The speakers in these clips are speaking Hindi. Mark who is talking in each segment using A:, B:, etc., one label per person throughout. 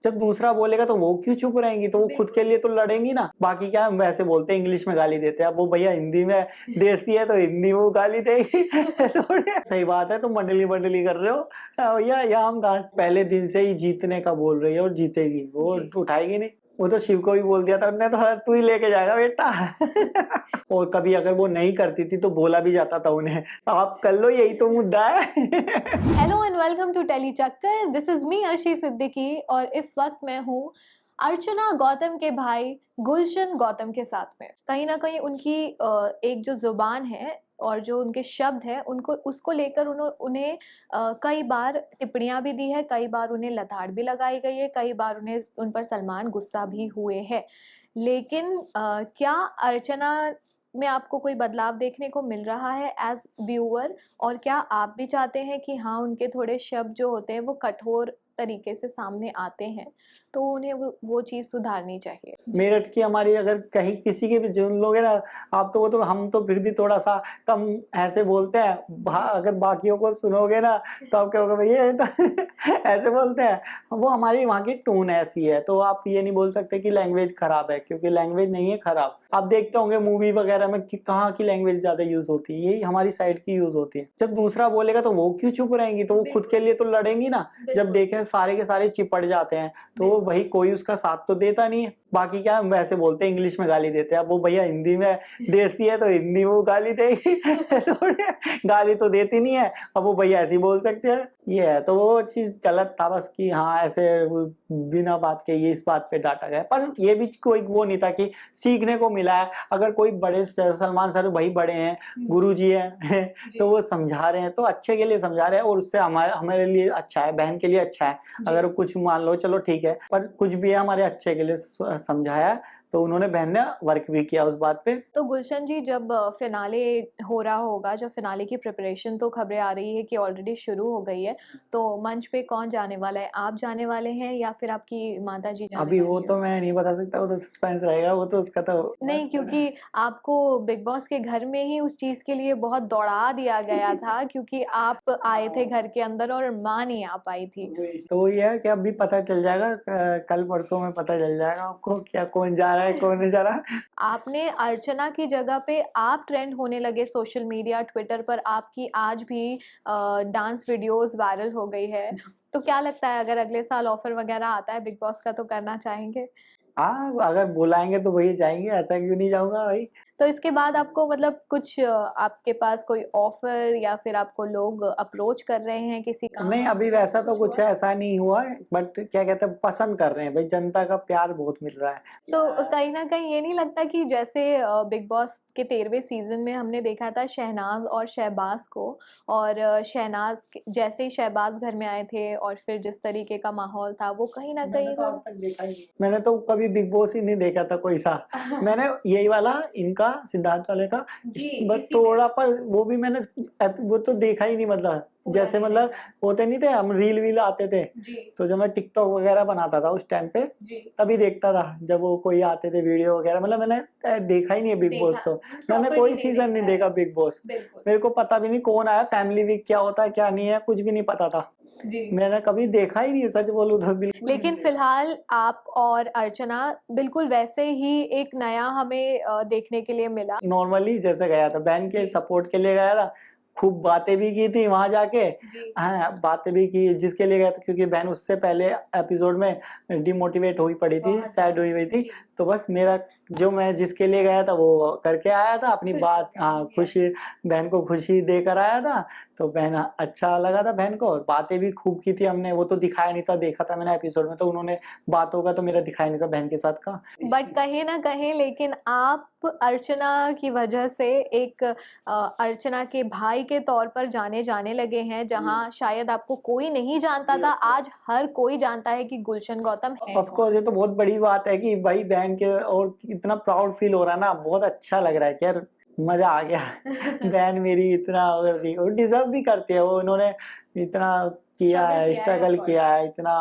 A: जब दूसरा बोलेगा तो वो क्यों चुप रहेंगी, तो वो खुद के लिए तो लड़ेंगी ना। बाकी क्या हम वैसे बोलते हैं, इंग्लिश में गाली देते हैं, अब वो भैया हिंदी में देसी है तो हिंदी में वो गाली देगी थोड़ी सही बात है, तुम मंडली मंडली कर रहे हो भैया, यहाँ हम घास पहले दिन से ही जीतने का बोल रही है और जीतेगी, वो उठाएगी नहीं। वो तो शिव को भी बोल दिया था उन्होंने, तो हाँ, तू ही लेके जाएगा बेटा और कभी अगर वो नहीं करती थी तो बोला भी जाता था उन्हें, आप कर लो, यही तो मुद्दा है
B: hello and welcome to tele चक्कर। This is me Arshi Siddiqui और इस वक्त मैं हूँ अर्चना गौतम के भाई गुलशन गौतम के साथ में। कहीं ना कहीं उनकी एक जो जुबान है और जो उनके शब्द है उनको उसको लेकर उन्हें कई बार टिप्पणियां भी दी है, कई बार उन्हें लताड़ भी लगाई गई है, कई बार उन्हें उन पर सलमान गुस्सा भी हुए हैं। लेकिन क्या अर्चना में आपको कोई बदलाव देखने को मिल रहा है एज व्यूअर, और क्या आप भी चाहते हैं कि हाँ उनके थोड़े शब्द जो होते हैं वो कठोर तरीके से सामने आते हैं, तो उन्हें वो चीज़ सुधारनी चाहिए।
A: मेरठ की हमारी अगर कहीं किसी के भी जो लोग हैं ना, आप तो वो तो हम तो फिर भी थोड़ा सा कम ऐसे बोलते हैं, अगर बाकियों को सुनोगे ना तो आप कहोगे भैया ये तो ऐसे बोलते हैं। वो हमारी वहाँ की टोन ऐसी है, तो आप ये नहीं बोल सकते कि लैंग्वेज खराब है, क्योंकि लैंग्वेज नहीं है खराब। आप देखते होंगे मूवी वगैरह में कि कहाँ की लैंग्वेज ज्यादा यूज होती है, यही हमारी साइड की यूज होती है। जब दूसरा बोलेगा तो वो क्यों चुप रहेंगी, तो वो खुद के लिए तो लड़ेंगी ना। जब देखें सारे के सारे चिपट जाते हैं तो वही कोई उसका साथ तो देता नहीं है। बाकी क्या हम वैसे बोलते हैं, इंग्लिश में गाली देते हैं, अब वो भैया हिंदी में देसी है तो हिंदी में वो गाली देगी गाली तो देती नहीं है, अब वो भैया ऐसे ही बोल सकते हैं। ये है, तो वो चीज गलत था बस कि हाँ ऐसे बिना बात के ये इस बात पे डांटा गया, पर ये भी कोई वो नहीं था कि सीखने को मिला है। अगर कोई बड़े सलमान सर भाई बड़े हैं, गुरु जी हैं तो वो समझा रहे हैं तो अच्छे के लिए समझा रहे हैं, और उससे हमारे लिए अच्छा है, बहन के लिए अच्छा है। अगर कुछ मान लो चलो ठीक है, पर कुछ भी है हमारे अच्छे के लिए समझाया, तो उन्होंने बहन ने वर्क भी किया उस बात पे।
B: तो गुलशन जी, जब फिनाले हो रहा होगा, जब फिनाले की प्रिपरेशन, तो खबरें आ रही है कि ऑलरेडी शुरू हो गई है, तो मंच पे कौन जाने वाला है? आप जाने वाले हैं या फिर आपकी माता जी जाने
A: अभी
B: वाली
A: वो
B: है?
A: तो मैं नहीं बता सकता, वो तो सस्पेंस रहेगा, वो तो उसका तो
B: नहीं, क्योंकि आपको बिग बॉस के घर में ही उस चीज के लिए बहुत दौड़ा दिया गया था, क्योंकि आप आए थे घर के अंदर और माँ नहीं आ पाई थी।
A: तो ये है कि अभी पता चल जाएगा, कल परसों में पता चल जाएगा आपको क्या कौन जा रहा है कौन नहीं जा रहा।
B: आपने अर्चना की जगह पे आप ट्रेंड होने लगे सोशल मीडिया ट्विटर पर, आपकी आज भी डांस वीडियोस वायरल हो गई है। तो क्या लगता है, अगर अगले साल ऑफर वगैरह आता है बिग बॉस का तो करना चाहेंगे?
A: हाँ अगर बुलाएंगे तो वही जाएंगे, ऐसा क्यों नहीं जाऊंगा भाई।
B: तो इसके बाद आपको मतलब कुछ आपके पास कोई ऑफर या फिर आपको लोग अप्रोच कर रहे हैं किसी काम
A: नहीं
B: के
A: अभी
B: लिए,
A: वैसा तो
B: हुआ
A: कुछ
B: है?
A: ऐसा नहीं हुआ है, बट क्या कहते हैं पसंद कर रहे हैं भाई, जनता का प्यार बहुत मिल रहा है।
B: तो कहीं ना कहीं ये नहीं लगता कि जैसे बिग बॉस के 13वें सीजन में हमने देखा था शहनाज और शहबाज को, और शहनाज जैसे ही शहबाज घर में आए थे और फिर जिस तरीके का माहौल था वो कहीं ना कहीं
A: आज तक देखा ही नहीं, मैंने तो कभी बिग बॉस ही नहीं देखा था कोई सा। मैंने यही वाला इनका सिद्धार्थ वाले का बस थोड़ा, पर वो भी मैंने वो तो देखा ही नहीं, मतलब जैसे मतलब होते नहीं थे हम रील वील आते थे, तो जब मैं टिकटॉक वगैरह बनाता था उस टाइम पे तभी देखता था, जब वो कोई आते थे वीडियो वगैरह, मतलब मैंने देखा ही नहीं है बिग बॉस। तो मैंने कोई सीजन नहीं देखा बिग बॉस, मेरे को पता भी नहीं कौन आया, फैमिली वीक क्या होता है क्या नहीं है कुछ भी नहीं पता था। मैंने कभी देखा ही नहीं, सच बोलूं तो बिल्कुल।
B: लेकिन फिलहाल आप और अर्चना बिल्कुल वैसे ही एक नया हमें देखने के लिए मिला।
A: नॉर्मली जैसे गया था, बहन के सपोर्ट के लिए गया था, खूब बातें भी की थी वहां जाके। हाँ बातें भी की जिसके लिए गया था, क्योंकि बहन उससे पहले एपिसोड में डिमोटिवेट हुई पड़ी थी, सैड हुई हुई थी, तो बस मेरा जो मैं जिसके लिए गया था वो करके आया था अपनी बात। हाँ खुशी, बहन को खुशी देकर आया था, तो बहन अच्छा लगा था बहन को, बातें भी खूब की थी हमने, वो तो दिखाया नहीं था, देखा था मैंने एपिसोड में, तो उन्होंने बातों का तो मेरा दिखाया नहीं था बहन के साथ का।
B: बट कहीं ना कहीं लेकिन आप अर्चना की वजह से एक अर्चना के भाई के तौर पर जाने जाने लगे हैं, जहां शायद आपको कोई नहीं जानता था, आज हर कोई जानता है कि गुलशन गौतम है
A: ऑफ कोर्स ये तो बहुत बड़ी बात है कि भाई बहन के, और इतना प्राउड फील हो रहा है ना, बहुत अच्छा लग रहा है कि यार मजा आ गया बहन मेरी इतना डिजर्व भी करती है वो, उन्होंने इतना किया है, स्ट्रगल किया है इतना,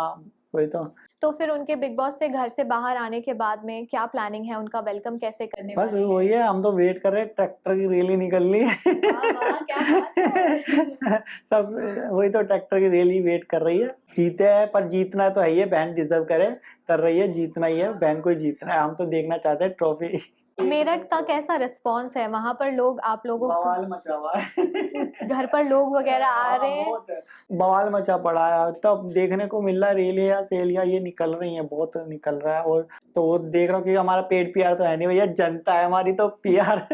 A: कोई तो।
B: तो फिर उनके बिग बॉस से घर से बाहर आने के बाद में क्या प्लानिंग है, उनका वेलकम कैसे करने
A: बस
B: वाले हैं?
A: वही है, हम तो वेट कर रहे हैं, ट्रैक्टर की रैली निकलनी है।
B: वाह वाह, क्या बात है।
A: सब वही तो, ट्रैक्टर की रैली वेट कर रही है। जीते हैं, पर जीतना तो है ही है, बहन डिजर्व कर रही है, जीतना ही है, बहन को ही जीतना है। हम तो देखना चाहते हैं ट्रॉफी।
B: मेरठ का कैसा रिस्पॉन्स है वहां पर? लोग आप लोगों को
A: बवाल मचा हुआ है।
B: घर पर लोग वगैरह आ
A: हाँ,
B: रहे हैं?
A: बहुत है। बवाल मचा पड़ा है, तब देखने को मिल रहा है रेलिया सेलिया ये निकल रही है, बहुत निकल रहा है। और तो वो देख रहा हूँ कि हमारा पेड पीआर तो है नहीं भैया, जनता है हमारी तो पीआर।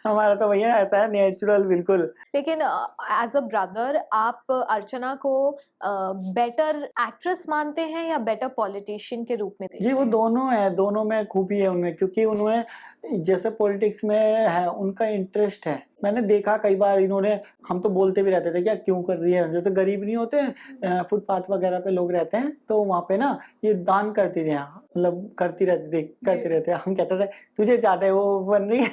A: हमारा तो भैया ऐसा है, नेचुरल बिल्कुल।
B: लेकिन एज अ ब्रदर आप अर्चना को बेटर एक्ट्रेस मानते हैं या बेटर पॉलिटिशियन के रूप में देखते
A: जी वो
B: हैं?
A: दोनों है, दोनों में खूबी है उनमें, क्योंकि उन्होंने जैसे पॉलिटिक्स में है, उनका इंटरेस्ट है। मैंने देखा कई बार इन्होंने, हम तो बोलते भी रहते थे क्या क्यों कर रही है, जैसे गरीब नहीं होते, फुटपाथ वगैरह पे लोग रहते हैं, तो वहाँ पे ना ये दान करती थी, मतलब करती रहती थी, करते रहते। हम कहते थे तुझे ज्यादा वो बन रही है।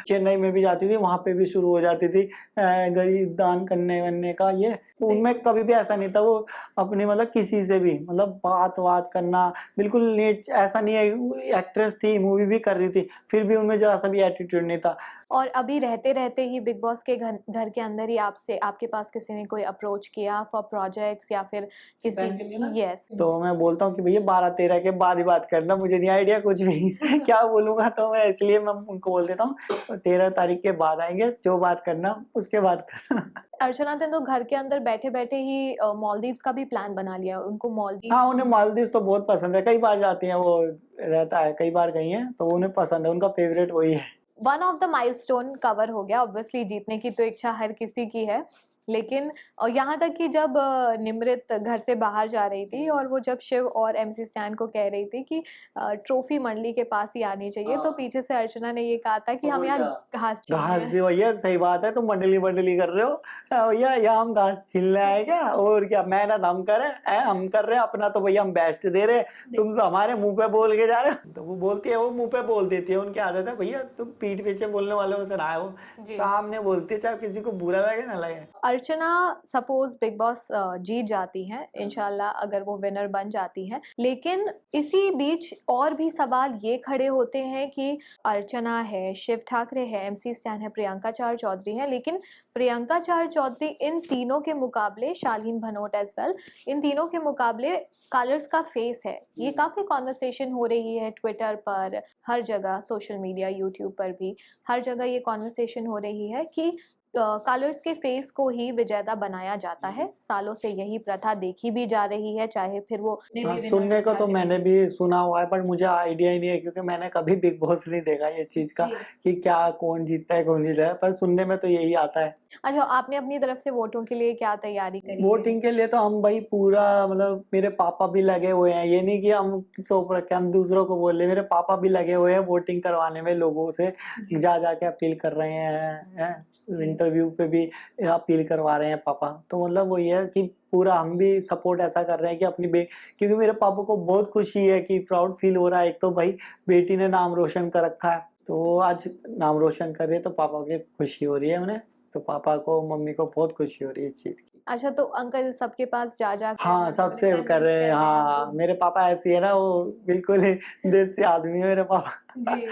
A: चेन्नई में भी जाती थी, वहां पे भी शुरू हो जाती थी गरीब दान करने वनने का। ये तो उनमें कभी भी ऐसा नहीं था, वो अपने मतलब किसी से भी मतलब बात करना बिल्कुल नेच, ऐसा नहीं है। एक्ट्रेस थी, मूवी भी कर रही थी, फिर भी उनमें जरा सा भी एटीट्यूड नहीं था।
B: और अभी रहते रहते ही बिग बॉस के घर के अंदर ही आपसे आपके पास किसी ने कोई अप्रोच किया फॉर प्रोजेक्ट्स या फिर
A: बहन के लिए ना?
B: किसी? यस।
A: तो मैं बोलता हूँ कि भैया 12-13 के बाद ही बात करना, मुझे नहीं आइडिया कुछ भी। क्या बोलूंगा, तो मैं इसलिए मैं उनको बोल देता हूँ 13 तारीख के बाद आएंगे, जो बात करना उसके बाद करना।
B: अर्चना ने तो घर के अंदर बैठे बैठे ही मालदीव्स का भी प्लान बना लिया, उनको मालदीव।
A: हाँ, उन्हें मालदीव तो बहुत पसंद है, कई बार जाती हैं वो, रहता है, कई बार गई हैं, तो उन्हें पसंद है, उनका फेवरेट वही है।
B: One of the milestone cover हो गया। ऑब्वियसली जीतने की तो इच्छा हर किसी की है, लेकिन यहाँ तक कि जब निमृत घर से बाहर जा रही थी और वो जब शिव और एमसी स्टैन को कह रही थी कि ट्रॉफी मंडली के पास ही आनी चाहिए, तो
A: हाँ।
B: पीछे से अर्चना ने ये कहा था कि हम यहाँ घास छीन रहे
A: घास
B: हैं।
A: दी भैया, सही बात है, तुम मंडली कर रहे हो। भैया यहाँ हम घास छीलने आए क्या, और क्या मेहनत हम करें, हम कर रहे हैं अपना, तो भैया हम बेस्ट दे रहे हैं, तुम तो हमारे मुंह पे बोल के जा रहे हो। तो वो बोलती है, वो मुंह पे बोल देती है, उनकी आदत है भैया, तुम पीठ पीछे बोलने वालों से ना, वो
B: जी।
A: सामने बोलती है, चाहे किसी को बुरा लगे ना लगे।
B: अर्चना सपोज बिग बॉस जीत जाती हैं, इंशाल्लाह अगर वो विनर बन जाती हैं, लेकिन इसी बीच और भी सवाल ये खड़े होते हैं कि अर्चना है, शिव ठाकरे है, एमसी स्टैन है, प्रियंका चार चौधरी है, लेकिन प्रियंका चार चौधरी इन तीनों के मुकाबले, शालीन भनोट एज वेल, इन तीनों के मुकाबले कलर्स का फेस है। ये काफी कॉन्वर्सेशन हो रही है ट्विटर पर, हर जगह, सोशल मीडिया, यूट्यूब पर भी, हर जगह ये कॉन्वर्सेशन हो रही है कि कलर्स के फेस को ही विजेता बनाया जाता है। सालों से यही प्रथा देखी भी जा रही है, चाहे फिर वो
A: हाँ, सुनने को तो मैंने भी सुना हुआ है, पर मुझे आइडिया ही नहीं है, क्योंकि मैंने कभी बिग बॉस नहीं देखा ये चीज का, कि क्या कौन जीतता है कौन जीतता है, पर सुनने में तो यही आता है।
B: अच्छा, आपने अपनी तरफ से वोटों के लिए क्या तैयारी करी है?
A: वोटिंग के लिए तो हम भाई पूरा, मतलब मेरे पापा भी लगे हुए हैं, ये नहीं कि हम चुप रखे, हम दूसरों को बोल रहे, मेरे पापा भी लगे हुए हैं वोटिंग करवाने में, लोगों से जा जाके अपील कर रहे हैं, इंटरव्यू पे भी अपील करवा रहे हैं पापा। तो मतलब वो ये है कि पूरा हम भी सपोर्ट ऐसा कर रहे हैं कि अपनी क्योंकि मेरे पापा को बहुत खुशी है, कि प्राउड फील हो रहा है, एक तो भाई बेटी ने नाम रोशन कर रखा है, तो आज नाम रोशन कर रही है, तो पापा की खुशी हो रही है उन्हें, तो पापा को मम्मी को बहुत खुशी हो रही है इस चीज की।
B: अच्छा, तो अंकल सबके पास जा
A: हाँ, सबसे कर रहे हैं। हाँ, मेरे पापा ऐसी है ना, वो बिल्कुल ही देसी आदमी है मेरे पापा।
B: जी।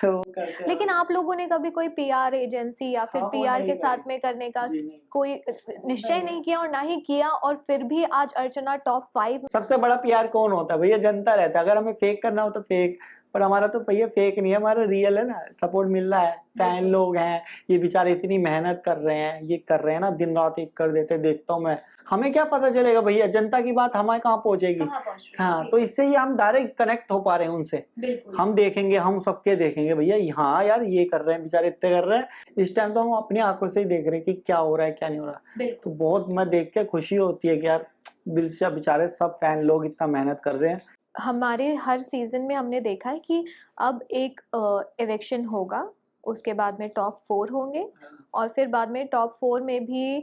A: तो वो करते हैं।
B: लेकिन आप लोगों ने कभी कोई पीआर एजेंसी या फिर
A: हाँ, वो
B: पीआर
A: नहीं
B: के साथ
A: करी।
B: में करने का
A: जी नहीं।
B: कोई निश्चय नहीं किया और ना ही किया, और फिर भी आज अर्चना टॉप 5?
A: सबसे बड़ा प्यार कौन होता है भैया, जनता रहता है। अगर हमें फेक करना हो तो फेक, पर हमारा तो भैया फेक नहीं है, हमारा रियल है ना, सपोर्ट मिल रहा है, फैन लोग हैं, ये बेचारे इतनी मेहनत कर रहे हैं, ये कर रहे हैं ना, दिन रात एक कर देते, देखता हूँ मैं, हमें क्या पता चलेगा भैया, जनता की बात हमारे कहाँ पहुंचेगी। हाँ, तो इससे ही हम डायरेक्ट कनेक्ट हो पा रहे हैं उनसे, हम देखेंगे, हम सबके देखेंगे भैया, हाँ यार ये कर रहे हैं बेचारे, इतने कर रहे हैं, इस टाइम तो हम अपनी आंखों से ही देख रहे हैं कि क्या हो रहा है क्या नहीं हो रहा। तो बहुत मैं देख के खुशी होती है कि यार दिल से बेचारे सब फैन लोग इतना मेहनत कर रहे हैं।
B: हमारे हर सीजन में हमने देखा है कि अब एक इलेक्शन होगा, उसके बाद में टॉप 4 होंगे, और फिर बाद में टॉप 4 में भी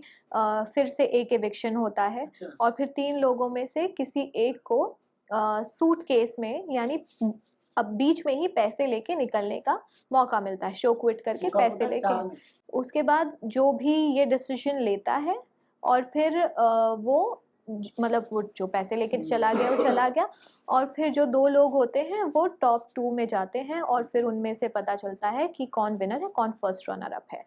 B: फिर से एक इविक्शन होता है, और फिर 3 लोगों में से किसी एक को सूट केस में, यानी अब बीच में ही पैसे लेके निकलने का मौका मिलता है, शो क्विट करके पैसे लेके। उसके बाद जो भी ये डिसीजन लेता है, और फिर वो मतलब वो जो पैसे लेके चला गया वो चला गया, और फिर जो 2 लोग होते हैं वो टॉप 2 में जाते हैं और फिर उनमें से पता चलता है कि कौन विनर है, कौन फर्स्ट रनर अप है।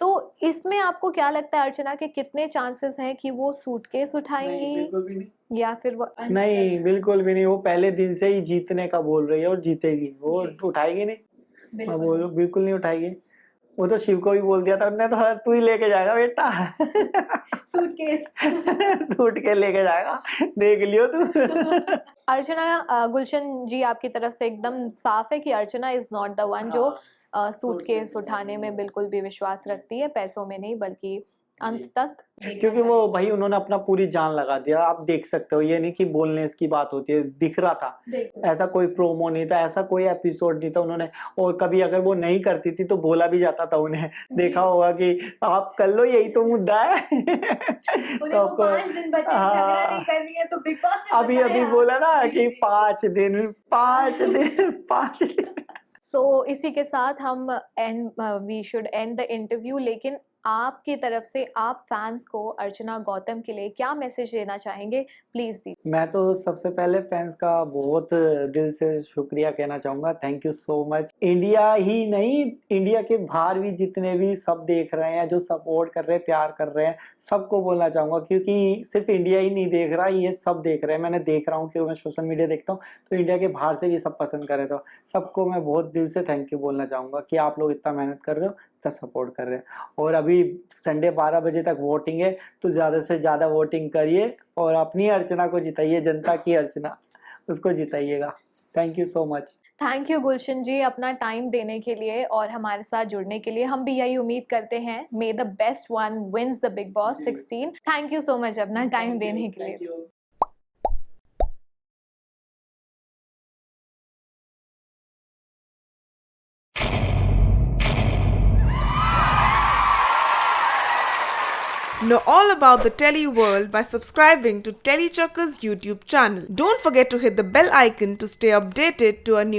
B: तो इसमें आपको क्या लगता है अर्चना के कितने चांसेस हैं कि वो सूटकेस
A: नहीं,
B: उठाएंगी
A: बिल्कुल भी नहीं।
B: या फिर वो
A: नहीं, बिल्कुल भी नहीं। वो पहले दिन से ही जीतने का बोल रही है और जीतेगी। वो
B: जी।
A: उठाएगी नहीं। मैं
B: बिल्कुल
A: बोल रहा हूँ, बिल्कुल नहीं उठाएगी। वो तो शिव को भी बोल दिया था उन्होंने, तो हाँ, तू ही लेके जाएगा बेटा।
B: सूटकेस।
A: सूट के लेके जाएगा, देख लियो तू।
B: अर्चना, गुलशन जी आपकी तरफ से एकदम साफ है कि अर्चना इज नॉट द वन जो
A: हाँ,
B: सूटकेस उठाने में बिल्कुल भी विश्वास रखती है, पैसों में नहीं बल्कि अंत
A: जी।
B: तक।
A: क्योंकि वो भाई उन्होंने अपना पूरी जान लगा दिया। आप देख सकते हो, ये नहीं कि बोलने इसकी बात होती है, दिख रहा था। ऐसा कोई प्रोमो नहीं था, ऐसा कोई एपिसोड नहीं था उन्होंने। और कभी अगर वो नहीं करती थी तो बोला भी जाता था उन्हें। देखा होगा कि आप कर लो, यही तो मुद्दा है।
B: उन्हें वो 5 दिन बचे, झगड़ा नहीं करनी है तो बिग बॉस ने
A: अभी
B: बताया।
A: बोला ना
B: जी,
A: कि
B: जी।
A: 5 दिन 5 दिन 5 दिन।
B: सो इसी के साथ हम we should end the interview, लेकिन आपकी तरफ से आप फैंस को अर्चना गौतम के लिए क्या मैसेज देना चाहेंगे, प्लीज दीजिए।
A: मैं तो सबसे पहले फैंस का बहुत दिल से शुक्रिया कहना चाहूंगा। Thank you so much. India ही नहीं, इंडिया के बाहर भी जितने भी सब देख रहे हैं, जो सपोर्ट कर रहे हैं, प्यार कर रहे हैं, सबको बोलना चाहूंगा। क्योंकि सिर्फ इंडिया ही नहीं देख रहा, ये सब देख रहे हैं। मैंने देख रहा हूँ कि मैं सोशल मीडिया देखता हूँ तो इंडिया के बाहर से भी सब पसंद कर रहे। तो सबको मैं बहुत दिल से थैंक यू बोलना चाहूंगा कि आप लोग इतना मेहनत कर रहे हो, इतना सपोर्ट कर रहे हैं। और अभी संडे 12 बजे तक वोटिंग है, तो ज़्यादा से ज़्यादा वोटिंग करिए और अपनी अर्चना को जिताइए, जनता की अर्चना, उसको जिताइएगा। Thank you so much.
B: Thank you Gulshan ji अपना टाइम देने के लिए और हमारे साथ जुड़ने के लिए। हम भी यही उम्मीद करते हैं, may the best one wins the Bigg Boss 16। Thank you so much अपना टाइम देने के लिए।
C: Know all about the Telly world by subscribing to Telly Chakka's YouTube channel. Don't forget to hit the bell icon to stay updated to our new